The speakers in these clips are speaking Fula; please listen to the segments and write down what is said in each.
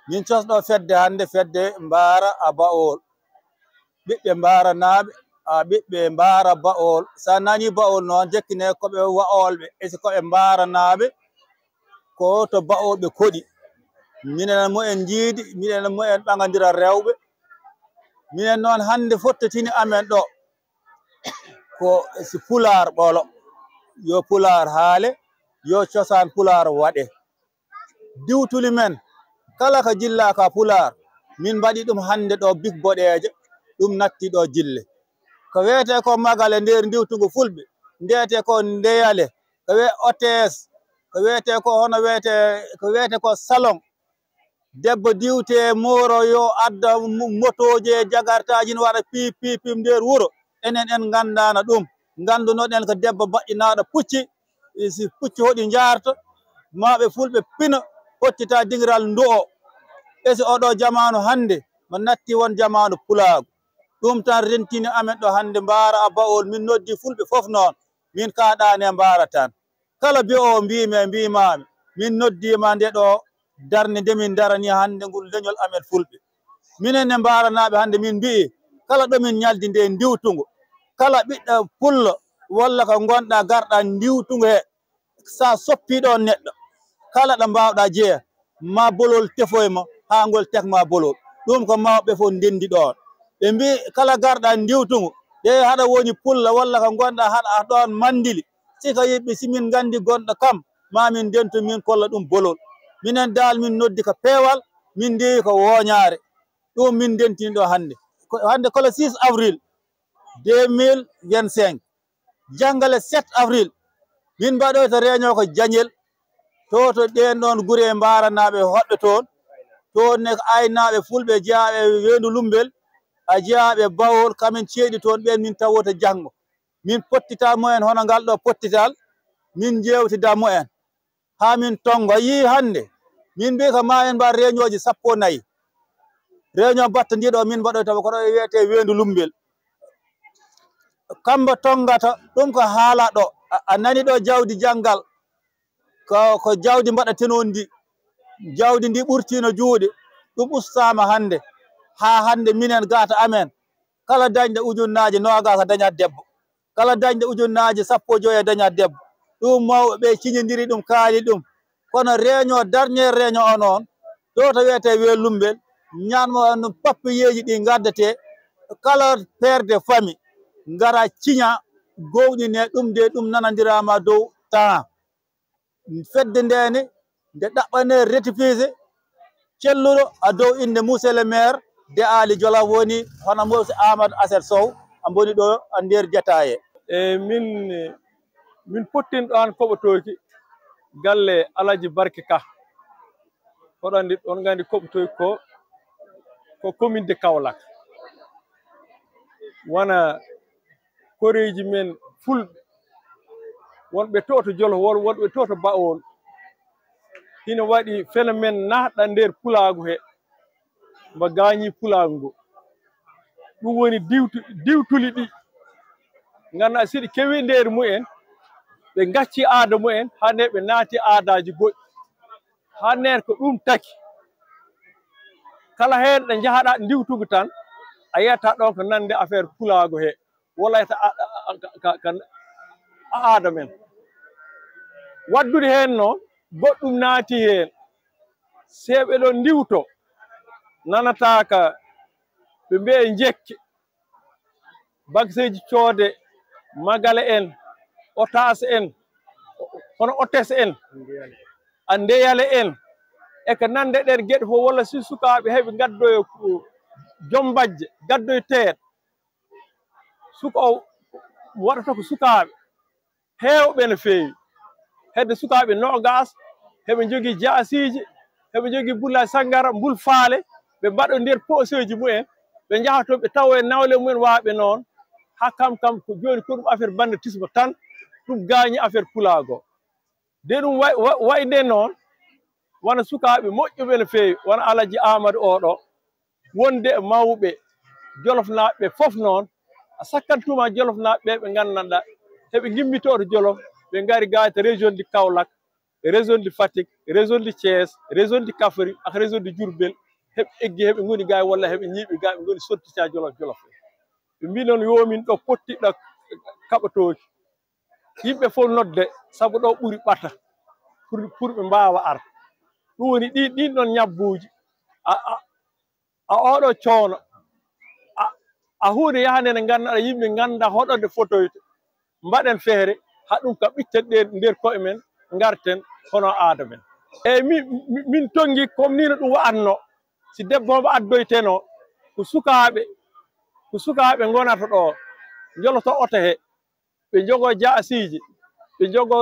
min cosɗo fedde hande fedde mbara a ba'ol ɓiɓɓe mbara naaɓe a ɓiɓɓe mbara ba'ol sa nani ba'ol noon jekkine koɓe wa'olɓe esi koɓe mbara naaɓe ko to ba'olɓe koɗi minen mumen jiidi minen mumen ɓagadira rewɓe minen noon hande fottotini amen ɗo ko si Pulaar ɓolo yo Pulaar haale yo cosaan Pulaar waɗe diwtuli men kala ko jilla ka Pulaar min mbaɗi ɗum hande ɗo bik boɗeje ɗum natti ɗo jille ko wiyete ko magale nder diwtugu fulɓe ndeyete ko ndeyale ko wiye otes ko wiyete ko hono wiyete ko salon debbo diwte moro yo adda motoje jagartaji ne waɗa pipim nder wuro enen en gandana ɗum gandunoɗen ko debbo baƴƴinaɗo pucci si pucci hoɗi jarto maɓe fulɓe pina hottita dingiral ndu'o esi oɗo jamanu hande mo natti won jamanu Pulaagu ɗum tan rentini amen ɗo hande mbara a ba'ol min noddi fulɓe fof noon min kaɗane mbara tan kala bi o mbimami min noddima nde ɗo darde nde min darani hande ngol leñol amen fulɓe minen e mbaranaɓe hande min mbi'i kala ɗomin ñaldi nde diwtugo kala ɓiɗɗo pullo walla ko gonɗa garɗa diwtugo he sa soppiɗo neɗɗo kala ɗo mbawɗa jeeya ma bolol tefoyma ha ngol tekma bolol ɗum ko mawɓe fof ndendi ɗon ɓe mbi kala garɗa diwtugo ɗe haɗa woni pulla walla ko gonɗa haɗa ɗon mandili sika yiɓɓe simin gandi gonɗo kam mamin dentu min kolla ɗum bolol minen dal min noddi ko peewal min ndewi ko woñare ɗum min dentini ɗo hande kolo 6 avril 2025 janggale 7 avril min mbaɗoy to réunion ko Jagnel to ɗen ɗon guure mbaranaɓe hoɓɓe toon ne ko aynaɓe fulɓe jeeyaɓe wendu lumbel a jeeyaɓe bawol kamin ceeɗi toon ɓen min tawoto janggo min pottita mumen hono ngal ɗo pottital min jewtida mumen ha min tonga yi hande min mbi ko ma en mbar réunion ji 14 réunion batta ndiɗo min mbaɗoy taw ko ɗo wiyete wendu lumbel kamba tongata ɗum ko haala ɗo a nani ɗo jawdi janggal ko jawdi mbaɗatenon ndi jawdi ndi ɓurtino juuɗe ɗum ustama hande ha hande minen gata amen kala dañɗo ujunnaje nogas a dañat debbo kala dañɗo ujunnaje 15 dañat debbo ɗum mawɓe ɓe ciñodiri ɗum kaali ɗum kono réunion dernière réunion o noon to wiyete wel lumbel ñanmo no pappiyeji ɗi gaddate kala père de famille ngara ciña gowɗine ɗum de ɗum nanadirama dow temps fedde ndene nde ɗaɓɓane rétifisé celluɗo a dow inde monsieur le maire de Ali Jolof woni hono monsieur Amadou Asset Sow a boni ɗo a nder jataye e min pottin ɗon koɓotoyki galle Alaji Barke Ka oɗon andi on gandi koɓotoyki ko commune de Kaolack wona koreji men fulɓe wonɓe to to Jolof wonɓe to to Ba'ol hina waɗi phénomène naatɗa nder Pulaagu he mbo gañi Pulaagu ngo ɗum woni diwtuli ɗi ganduɗa siɗi kewi nder mumen ɓe gacci aada mumen hande ɓe naati aadaji goɗɗi ha nder ko ɗum taki kala hen ɗo jahaɗa diwtugo tan a yiyata ɗon ko nande affaire Pulaagu he wolayta aada men waddude hen noon goɗɗum naati hen seɓe ɗon diwto nanata ka ɓe mbiye jekke bagseji coode magale en otas en hono otes en andeyale en e ko nande ɗen gueɗe fof walla si sukaɓe heɓe gaddoyo jombajje gaddoyo teet suka o waɗata ko sukaɓe heewɓe no feewi hedde sukaɓe nogas heɓe jogui jaasiji heɓe jogui bulla sangara mbul faale ɓe mbaɗo nder poseji mumen ɓe jaha toon ɓe tawa e nawle mumen waaɓe noon ha kam ko joni ko ɗum affaire banditisme tan ɗum gañi affaire Pulaagu de ɗum way nde noon wona sukaɓe moƴƴuɓe no feewi wona Alaji Amadou oɗo wonde mawɓe Jolof naɓe fof noon a sakkantuma Jolof naɓe ɓe gandanɗa heɓe gimmito to Jolof ɓe gari ga to région de Kaolack région de Fatick région de Thiès région de Kaffrine ak région de Diourbel heɓe eggi heɓe ngoni ga walla heɓe ñiiɓe ga ɓe ngoni sortita jolof jolof ɓe mbi noon yomin ɗo pottiɗo kaɓatoki yimɓe fof nodde saabu ɗo ɓuuri ɓata pour ɓe mbawa ar ɗum woni ɗin ɗon ñabbuji a oɗo coono a hunde yahande nde ganduɗa yimɓe ganda hoɗorde photoyte mbaɗen feere ha ɗum kam ɓitten ɗe nder koye men garten hono aada men eyyi min tongi comme ni no ɗum wa'atno si debbomo addoyteno ko sukaɓe gonata ɗo joloto oto he ɓe jogo jaasiji ɓe jogo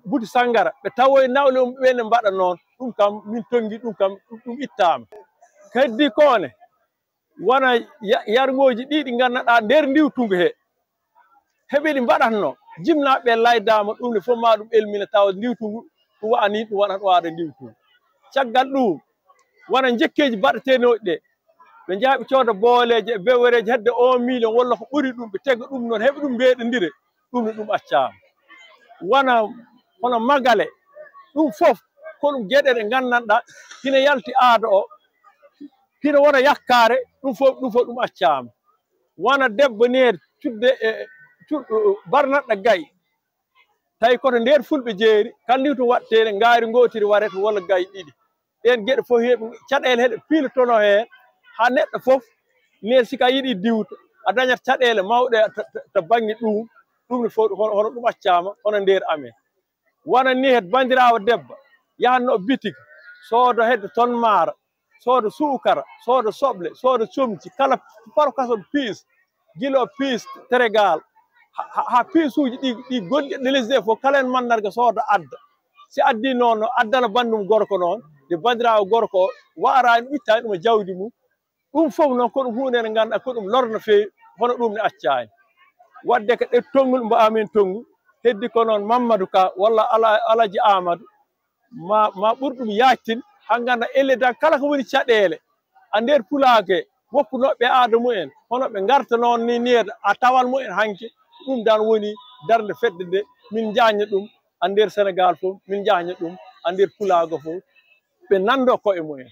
buti sangara ɓe tawoye nawle mum ɓene mbaɗa noon ɗum kam min tongi ɗum kam ɗum ittama heddi kone wona yargoji ɗi ɗi ganduɗa nder ndiwtungu he heɓiɗi mbaɗatno jimnaɓe laydama ɗum ne fof ma ɗum elmina tawa ndiwtungu ɗum wa'ani ɗum waɗa ndiwtungu caggal ɗum wona jekkeji mbaɗetenoɗi ɗe ɓe jaaɓe cooda booleje e bewereji hedde 1 million walla ko ɓuuri ɗum ɓe tega ɗum noon heɓe ɗum mbeɗodire ɗum ne ɗum accama wona hono magale ɗum fof ko ɗum gueɗe ɗe gandanɗa hina yalti aada o hina wona yakkare ɗum fof ɗum accama wona debbo neer cudde barnaɗɗo gayi tawi koto nder fulɓe jeeri kalliw to wattene ngaari gotiri warete walla gayi ɗiɗi ɗen gueɗe fof heɓe caɗele heɗe pilotono hen ha neɗɗo fof ne sika yiiɗi diwta a dañat caɗele mawɗe to banggue ɗum ne fof hono ɗum accama hono nder amen wona ni het bandirawo debbo yahanno bitig soodo hedde tonne maaro soodo suukara soodo soble soodo comci kala parkason piis guilo piis térégal ha piisuji ɗi gonɗi ɗe lesdi fof kala en mandarga soodo adda si addi noon addana bandum gorko noon de bandirawo gorko o warani ittani ɗum e jawdi mum ɗum fof noon ko ɗum hunde nde ganduɗa ko ɗum lor no fewi hono ɗum ne accani wadde ko ɗe tonngol mbo amin tongu heddi ko noon Mamadou Ka walla Alaji Amadou ma ɓuur ɗum yajtin ha ganda elledan kala ko woni caɗele a nder Pulaagu woppunoɓe aada mumen hono ɓe garta noon ni niyede a tawal mumen hanke ɗum dan woni darde fedde nde min jaña ɗum a nder Sénégal fof min jaña ɗum a nder Pulaagu fof ɓe nando koye mumen